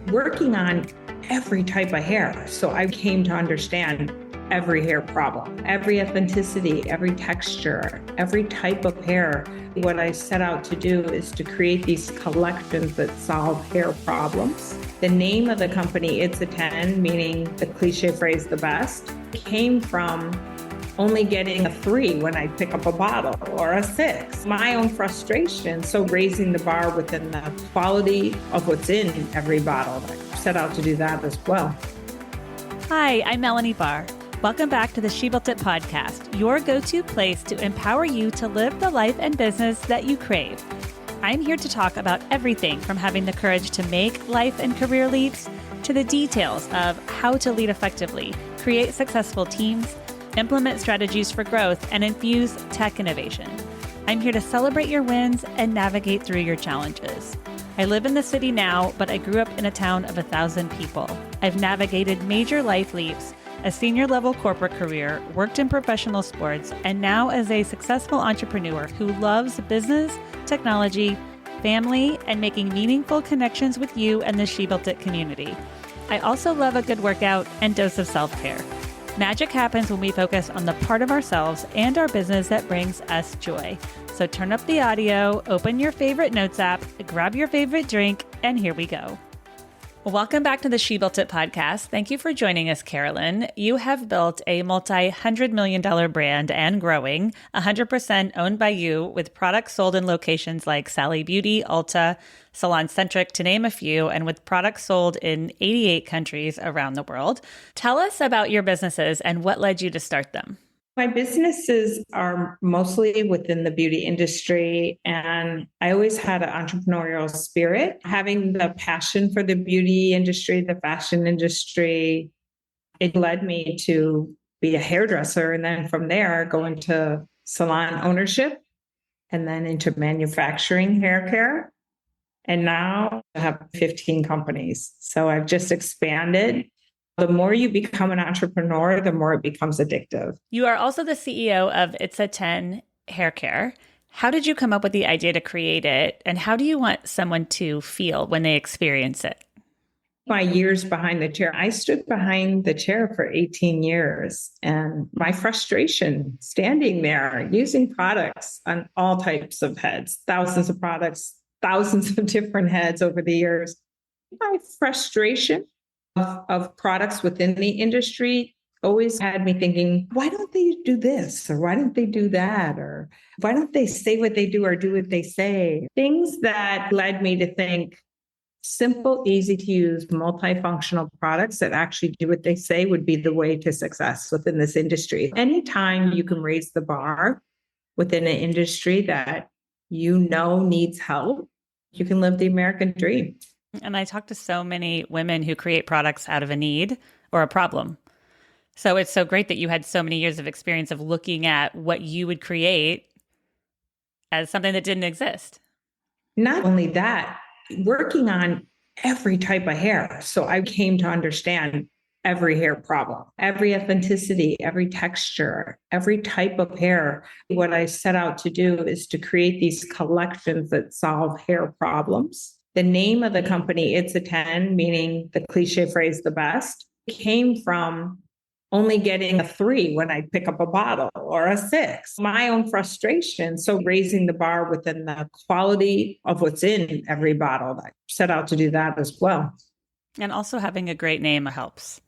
working on every type of hair. So I came to understand every hair problem, every authenticity, every texture, every type of hair. What I set out to do is to create these collections that solve hair problems. The name of the company, It's a 10, meaning the cliche phrase, the best, came from only getting a 3 when I pick up a bottle or a 6. My own frustration. So raising the bar within the quality of what's in every bottle. I set out to do that as well. Hi, I'm Melanie Barr. Welcome back to the She Built It podcast, your go-to place to empower you to live the life and business that you crave. I'm here to talk about everything from having the courage to make life and career leaps to the details of how to lead effectively, create successful teams, implement strategies for growth, and infuse tech innovation. I'm here to celebrate your wins and navigate through your challenges. I live in the city now, but I grew up in a town of 1,000 people. I've navigated major life leaps, a senior level corporate career, worked in professional sports, and now as a successful entrepreneur who loves business, technology, family, and making meaningful connections with you and the She Built It community. I also love a good workout and dose of self-care. Magic happens when we focus on the part of ourselves and our business that brings us joy. So turn up the audio, open your favorite notes app, grab your favorite drink, and here we go. Welcome back to the She Built It podcast. Thank you for joining us, Carolyn. You have built a multi-$100 million brand and growing, 100% owned by you, with products sold in locations like Sally Beauty, Ulta, Salon Centric, to name a few, and with products sold in 88 countries around the world. Tell us about your businesses and what led you to start them. My businesses are mostly within the beauty industry, and I always had an entrepreneurial spirit. Having the passion for the beauty industry, the fashion industry, it led me to be a hairdresser, and then from there go into salon ownership, and then into manufacturing hair care. And now I have 15 companies. So I've just expanded. The more you become an entrepreneur, the more it becomes addictive. You are also the CEO of It's a 10 Haircare. How did you come up with the idea to create it? And how do you want someone to feel when they experience it? My years behind the chair, I stood behind the chair for 18 years. And my frustration standing there using products on all types of heads, thousands of products, thousands of different heads over the years. My frustration of products within the industry always had me thinking, why don't they do this? Or why don't they do that? Or why don't they say what they do or do what they say? Things that led me to think simple, easy to use, multifunctional products that actually do what they say would be the way to success within this industry. Anytime you can raise the bar within an industry that you know needs help, you can live the American dream. And I talk to so many women who create products out of a need or a problem. So it's so great that you had so many years of experience of looking at what you would create as something that didn't exist. Not only that, working on every type of hair. So I came to understand every hair problem, every authenticity, every texture, every type of hair. What I set out to do is to create these collections that solve hair problems. The name of the company, It's a 10, meaning the cliche phrase, the best, came from only getting a 3 when I pick up a bottle or a 6. My own frustration. So raising the bar within the quality of what's in every bottle. I set out to do that as well. And also having a great name helps.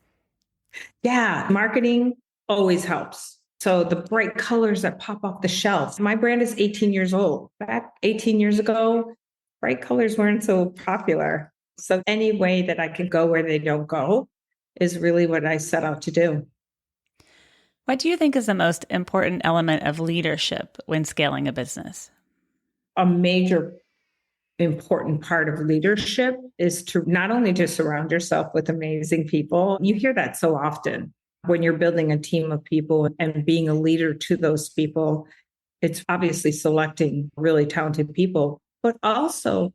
Yeah, marketing always helps. So the bright colors that pop off the shelf. My brand is 18 years old. Back 18 years ago, bright colors weren't so popular. So any way that I could go where they don't go is really what I set out to do. What do you think is the most important element of leadership when scaling a business? A major important part of leadership is to not only just surround yourself with amazing people. You hear that so often when you're building a team of people and being a leader to those people. It's obviously selecting really talented people, but also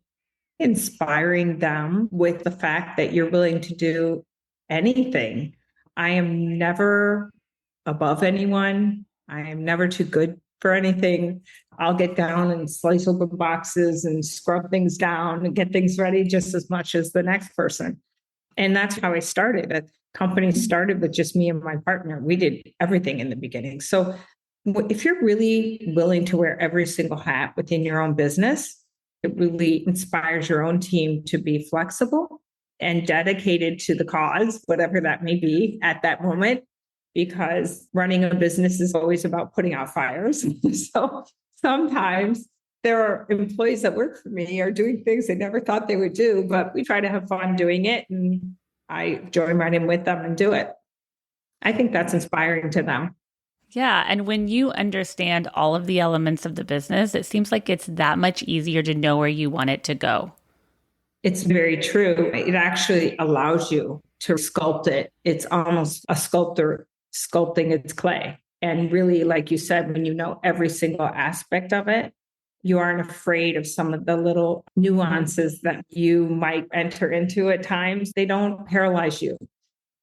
inspiring them with the fact that you're willing to do anything. I am never above anyone. I am never too good for anything. I'll get down and slice open boxes and scrub things down and get things ready just as much as the next person. And that's how I started. A company started with just me and my partner. We did everything in the beginning. So if you're really willing to wear every single hat within your own business, it really inspires your own team to be flexible and dedicated to the cause, whatever that may be at that moment, because running a business is always about putting out fires. So sometimes there are employees that work for me are doing things they never thought they would do, but we try to have fun doing it. And I join right in with them and do it. I think that's inspiring to them. Yeah. And when you understand all of the elements of the business, it seems like it's that much easier to know where you want it to go. It's very true. It actually allows you to sculpt it. It's almost a sculptor sculpting its clay. And really, like you said, when you know every single aspect of it, you aren't afraid of some of the little nuances that you might enter into at times. They don't paralyze you.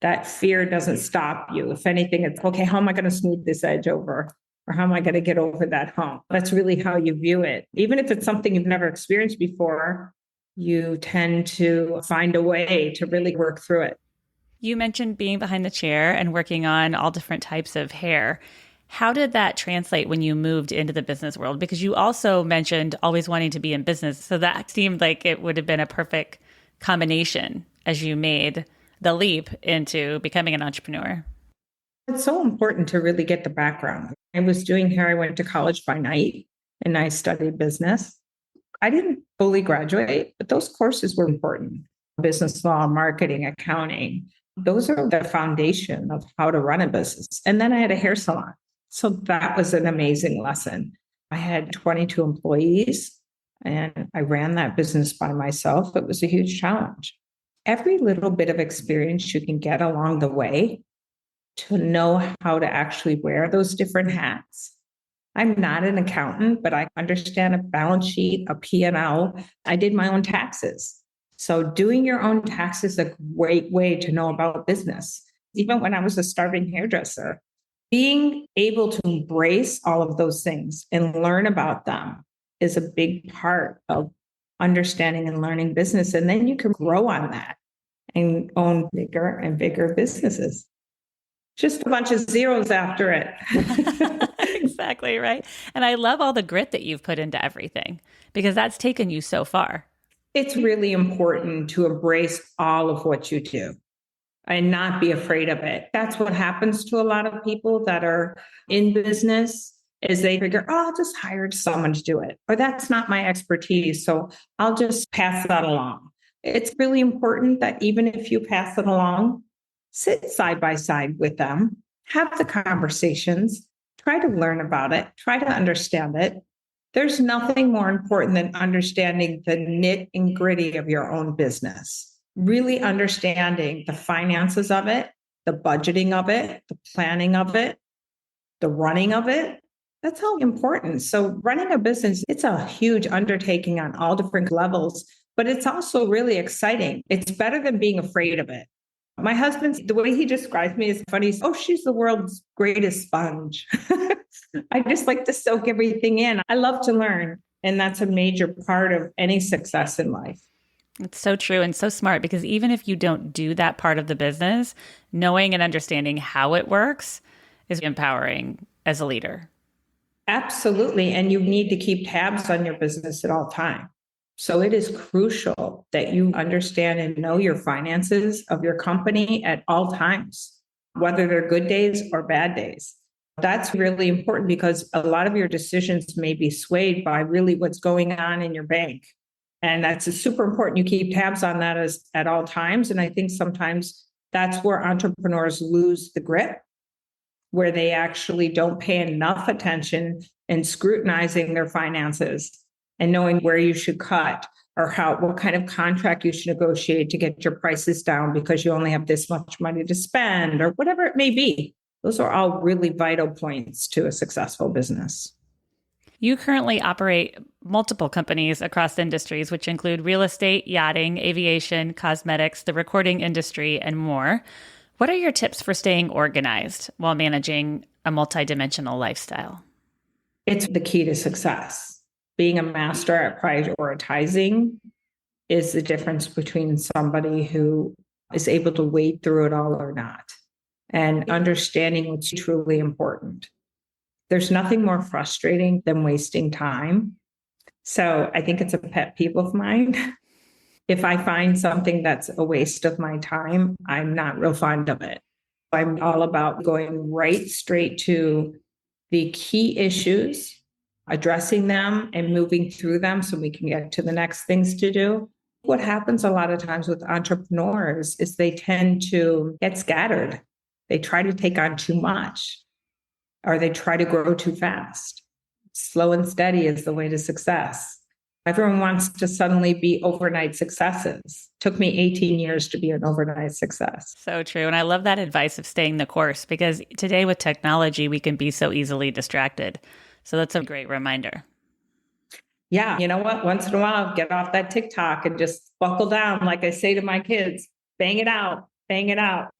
That fear doesn't stop you. If anything, it's okay, how am I going to smooth this edge over? Or how am I going to get over that hump? That's really how you view it. Even if it's something you've never experienced before, you tend to find a way to really work through it. You mentioned being behind the chair and working on all different types of hair. How did that translate when you moved into the business world? Because you also mentioned always wanting to be in business. So that seemed like it would have been a perfect combination as you made the leap into becoming an entrepreneur. It's so important to really get the background. I was doing hair. I went to college by night and I studied business. I didn't fully graduate, but those courses were important. Business law, marketing, accounting. Those are the foundation of how to run a business. And then I had a hair salon. So that was an amazing lesson. I had 22 employees and I ran that business by myself. It was a huge challenge. Every little bit of experience you can get along the way to know how to actually wear those different hats. I'm not an accountant, but I understand a balance sheet, a P&L. I did my own taxes. So doing your own taxes is a great way to know about business. Even when I was a starving hairdresser, being able to embrace all of those things and learn about them is a big part of understanding and learning business. And then you can grow on that and own bigger and bigger businesses. Just a bunch of zeros after it. Exactly, right. And I love all the grit that you've put into everything because that's taken you so far. It's really important to embrace all of what you do and not be afraid of it. That's what happens to a lot of people that are in business is they figure, oh, I'll just hire someone to do it. Or that's not my expertise. So I'll just pass that along. It's really important that even if you pass it along, sit side by side with them, have the conversations, try to learn about it, try to understand it. There's nothing more important than understanding the nit and gritty of your own business, really understanding the finances of it, the budgeting of it, the planning of it, the running of it. That's all important. So running a business, it's a huge undertaking on all different levels, but it's also really exciting. It's better than being afraid of it. My husband, the way he describes me is funny. Oh, she's the world's greatest sponge. I just like to soak everything in. I love to learn. And that's a major part of any success in life. It's so true and so smart because even if you don't do that part of the business, knowing and understanding how it works is empowering as a leader. Absolutely. And you need to keep tabs on your business at all times. So it is crucial that you understand and know your finances of your company at all times, whether they're good days or bad days. That's really important because a lot of your decisions may be swayed by really what's going on in your bank. And that's super important. You keep tabs on that at all times. And I think sometimes that's where entrepreneurs lose the grip, where they actually don't pay enough attention in scrutinizing their finances and knowing where you should cut or what kind of contract you should negotiate to get your prices down because you only have this much money to spend or whatever it may be. Those are all really vital points to a successful business. You currently operate multiple companies across industries, which include real estate, yachting, aviation, cosmetics, the recording industry, and more. What are your tips for staying organized while managing a multidimensional lifestyle? It's the key to success. Being a master at prioritizing is the difference between somebody who is able to wade through it all or not, and understanding what's truly important. There's nothing more frustrating than wasting time. So I think it's a pet peeve of mine. If I find something that's a waste of my time, I'm not real fond of it. I'm all about going right straight to the key issues, addressing them and moving through them so we can get to the next things to do. What happens a lot of times with entrepreneurs is they tend to get scattered. They try to take on too much, or they try to grow too fast. Slow and steady is the way to success. Everyone wants to suddenly be overnight successes. Took me 18 years to be an overnight success. So true. And I love that advice of staying the course, because today with technology, we can be so easily distracted. So that's a great reminder. Yeah. You know what? Once in a while, get off that TikTok and just buckle down. Like I say to my kids, bang it out,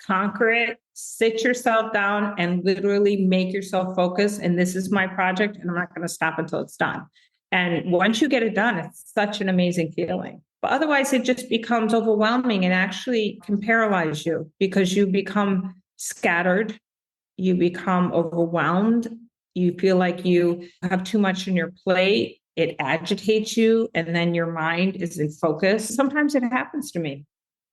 conquer it, sit yourself down and literally make yourself focus. And this is my project and I'm not going to stop until it's done. And once you get it done, it's such an amazing feeling. But otherwise, it just becomes overwhelming and actually can paralyze you because you become scattered. You become overwhelmed. You feel like you have too much on your plate. It agitates you. And then your mind is in focus. Sometimes it happens to me.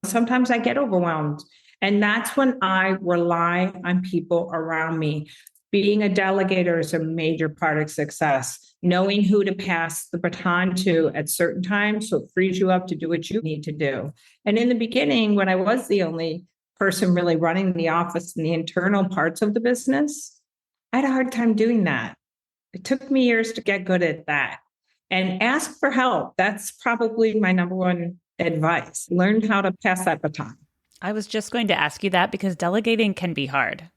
Sometimes I get overwhelmed. And that's when I rely on people around me. Being a delegator is a major part of success. Knowing who to pass the baton to at certain times, so it frees you up to do what you need to do. And in the beginning, when I was the only person really running the office and the internal parts of the business, I had a hard time doing that. It took me years to get good at that. And ask for help. That's probably my number one advice. Learn how to pass that baton. I was just going to ask you that because delegating can be hard.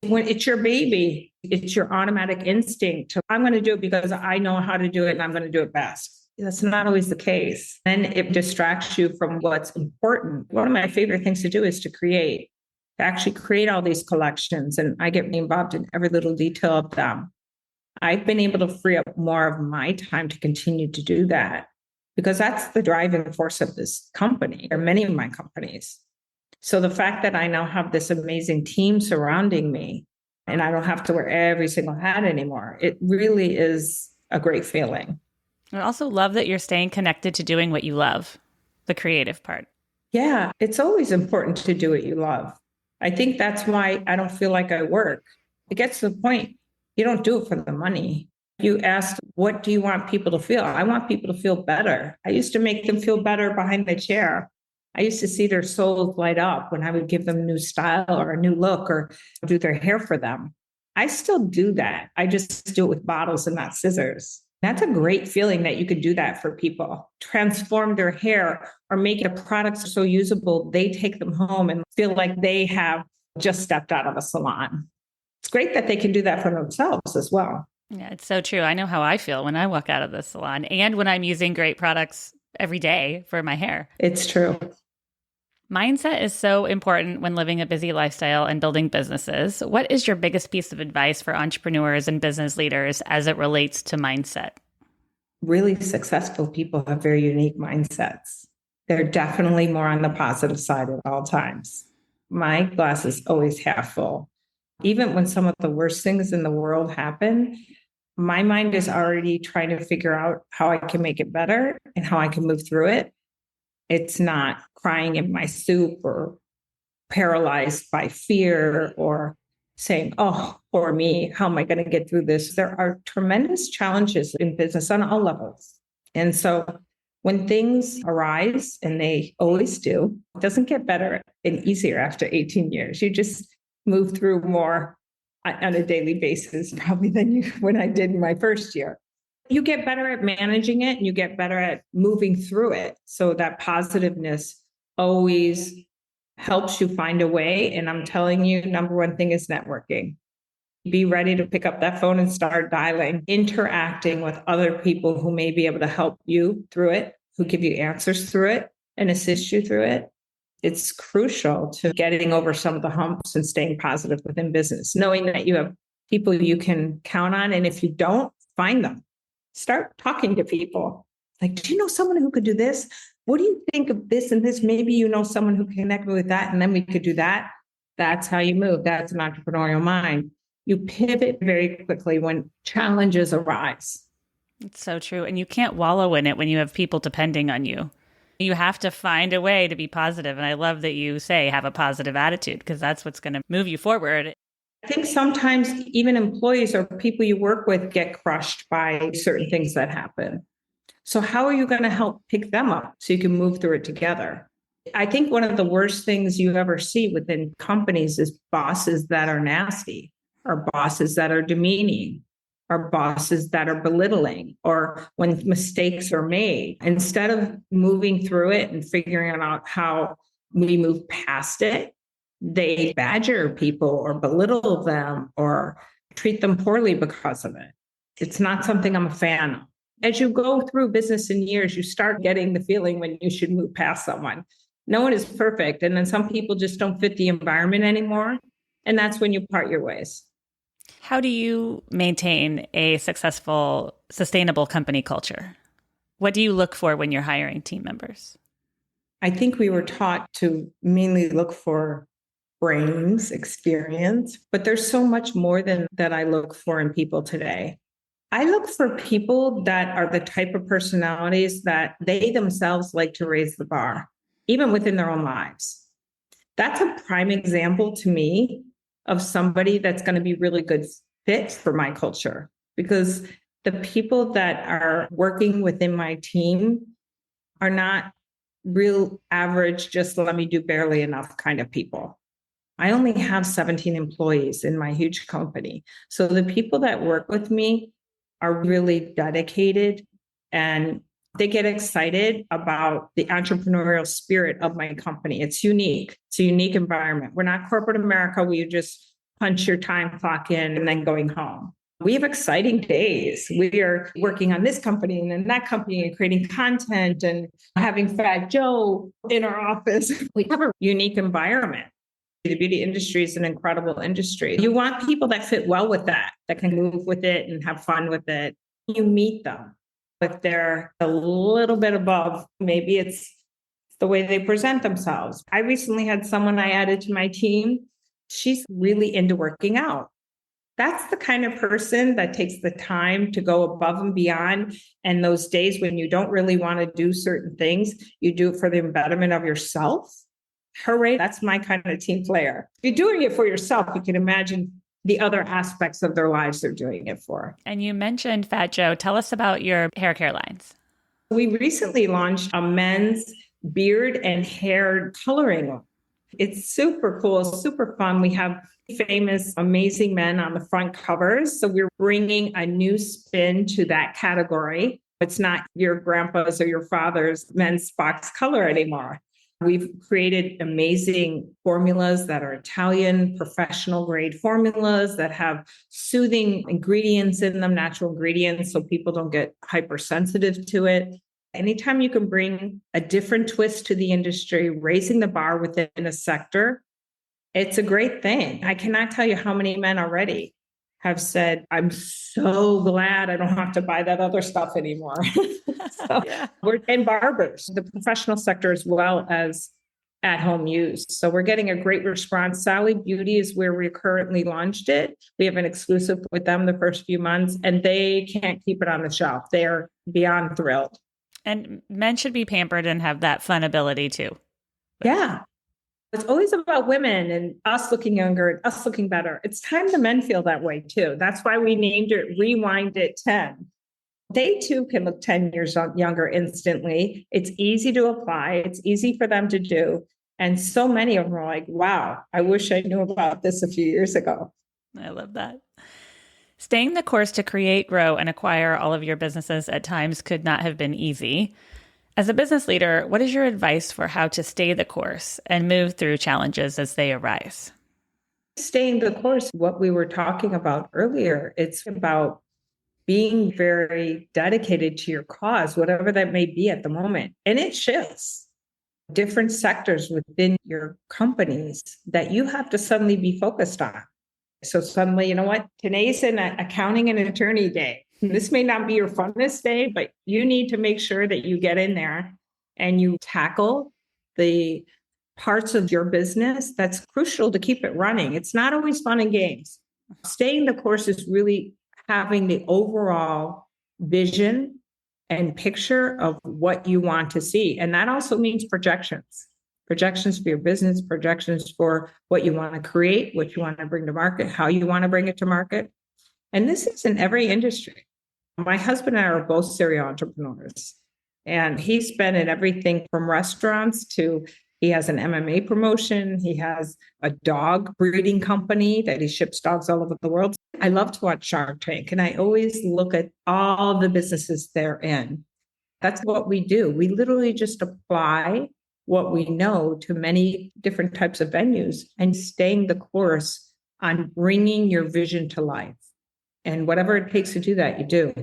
When it's your baby, it's your automatic instinct to, I'm going to do it because I know how to do it and I'm going to do it best. That's not always the case. Then it distracts you from what's important. One of my favorite things to do is to actually create all these collections. And I get involved in every little detail of them. I've been able to free up more of my time to continue to do that because that's the driving force of this company or many of my companies. So the fact that I now have this amazing team surrounding me and I don't have to wear every single hat anymore, it really is a great feeling. I also love that you're staying connected to doing what you love, the creative part. Yeah, it's always important to do what you love. I think that's why I don't feel like I work. It gets to the point, you don't do it for the money. You asked, what do you want people to feel? I want people to feel better. I used to make them feel better behind the chair. I used to see their souls light up when I would give them a new style or a new look or do their hair for them. I still do that. I just do it with bottles and not scissors. That's a great feeling that you could do that for people. Transform their hair or make a product so usable, they take them home and feel like they have just stepped out of a salon. It's great that they can do that for themselves as well. Yeah, it's so true. I know how I feel when I walk out of the salon and when I'm using great products every day for my hair. It's true. Mindset is so important when living a busy lifestyle and building businesses. What is your biggest piece of advice for entrepreneurs and business leaders as it relates to mindset? Really successful people have very unique mindsets. They're definitely more on the positive side at all times. My glass is always half full. Even when some of the worst things in the world happen, my mind is already trying to figure out how I can make it better and how I can move through it. It's not crying in my soup or paralyzed by fear or saying, oh, poor me, how am I going to get through this? There are tremendous challenges in business on all levels. And so when things arise, and they always do, it doesn't get better and easier after 18 years. You just move through more on a daily basis, probably than when I did in my first year. You get better at managing it and you get better at moving through it. So that positiveness always helps you find a way. And I'm telling you, number one thing is networking. Be ready to pick up that phone and start dialing, interacting with other people who may be able to help you through it, who give you answers through it and assist you through it. It's crucial to getting over some of the humps and staying positive within business, knowing that you have people you can count on. And if you don't, find them. Start talking to people. Like, do you know someone who could do this? what do you think of this and this? Maybe you know someone who can connect me with that, and then we could do that. That's how you move. That's an entrepreneurial mind. You pivot very quickly when challenges arise. It's so true. And you can't wallow in it when you have people depending on you. You have to find a way to be positive. And I love that you say have a positive attitude, because that's what's going to move you forward. I think sometimes even employees or people you work with get crushed by certain things that happen. So how are you going to help pick them up so you can move through it together? I think one of the worst things you ever see within companies is bosses that are nasty, or bosses that are demeaning, or bosses that are belittling, or when mistakes are made. Instead of moving through it and figuring out how we move past it, they badger people or belittle them or treat them poorly because of it. It's not something I'm a fan of. As you go through business in years, you start getting the feeling when you should move past someone. No one is perfect. And then some people just don't fit the environment anymore. And that's when you part your ways. How do you maintain a successful, sustainable company culture? What do you look for when you're hiring team members? I think we were taught to mainly look for brains, experience, but there's so much more than that I look for in people today. I look for people that are the type of personalities that they themselves like to raise the bar, even within their own lives. That's a prime example to me of somebody that's going to be really good fit for my culture, because the people that are working within my team are not real average, just let me do barely enough kind of people. I only have 17 employees in my huge company. So the people that work with me are really dedicated, and they get excited about the entrepreneurial spirit of my company. It's unique. It's a unique environment. We're not corporate America where you just punch your time clock in and then going home. We have exciting days. We are working on this company and then that company and creating content and having Fat Joe in our office. We have a unique environment. The beauty industry is an incredible industry. You want people that fit well with that can move with it and have fun with it. You meet them. If they're a little bit above, maybe it's the way they present themselves. I recently had someone I added to my team. She's really into working out. That's the kind of person that takes the time to go above and beyond. And those days when you don't really want to do certain things, you do it for the betterment of yourself. Hooray, that's my kind of team player. If you're doing it for yourself, you can imagine the other aspects of their lives they're doing it for. And you mentioned Fat Joe. Tell us about your hair care lines. We recently launched a men's beard and hair coloring. It's super cool, super fun. We have famous, amazing men on the front covers. So we're bringing a new spin to that category. It's not your grandpa's or your father's men's box color anymore. We've created amazing formulas that are Italian, professional grade formulas that have soothing ingredients in them, natural ingredients, so people don't get hypersensitive to it. Anytime you can bring a different twist to the industry, raising the bar within a sector, it's a great thing. I cannot tell you how many men already have said, I'm so glad I don't have to buy that other stuff anymore. We're in barbers, the professional sector, as well as at-home use. So we're getting a great response. Sally Beauty is where we currently launched it. We have an exclusive with them the first few months, and they can't keep it on the shelf. They're beyond thrilled. And men should be pampered and have that fun ability too. Yeah. It's always about women and us looking younger and us looking better. It's time the men feel that way too. That's why we named it Rewind It 10. They too can look 10 years younger instantly. It's easy to apply. It's easy for them to do. And so many of them are like, wow, I wish I knew about this a few years ago. I love that. Staying the course to create, grow, and acquire all of your businesses at times could not have been easy. As a business leader, what is your advice for how to stay the course and move through challenges as they arise? Staying the course, what we were talking about earlier, it's about being very dedicated to your cause, whatever that may be at the moment. And it shifts. Different sectors within your companies that you have to suddenly be focused on. So suddenly, you know what? Today's an accounting and attorney day. This may not be your funnest day, but you need to make sure that you get in there and you tackle the parts of your business that's crucial to keep it running. It's not always fun and games. Staying the course is really having the overall vision and picture of what you want to see. And that also means projections for your business, projections for what you want to create, what you want to bring to market, how you want to bring it to market. And this is in every industry. My husband and I are both serial entrepreneurs, and he's been in everything from restaurants to he has an MMA promotion. He has a dog breeding company that he ships dogs all over the world. I love to watch Shark Tank, and I always look at all the businesses they're in. That's what we do. We literally just apply what we know to many different types of venues and staying the course on bringing your vision to life. And whatever it takes to do that, you do.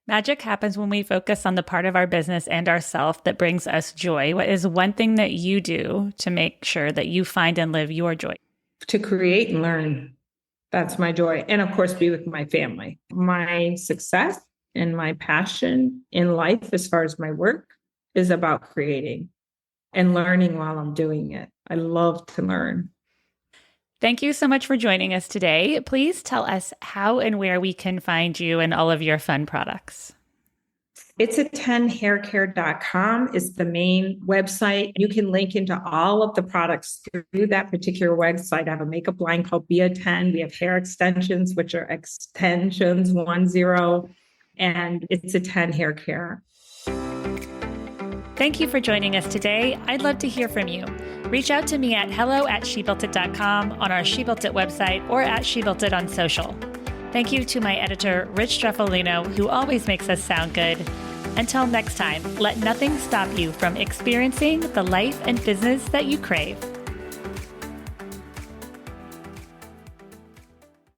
Magic happens when we focus on the part of our business and ourself that brings us joy. What is one thing that you do to make sure that you find and live your joy? To create and learn. That's my joy. And of course, be with my family. My success and my passion in life, as far as my work, is about creating and learning while I'm doing it. I love to learn. Thank you so much for joining us today. Please tell us how and where we can find you and all of your fun products. It's at 10haircare.com is the main website. You can link into all of the products through that particular website. I have a makeup line called Be a 10. We have hair extensions, which are extensions 10, and it's a 10 hair care. Thank you for joining us today. I'd love to hear from you. Reach out to me at hello@shebuiltit.com on our She Built It website or at She Built It on social. Thank you to my editor, Rich Streffolino, who always makes us sound good. Until next time, let nothing stop you from experiencing the life and business that you crave.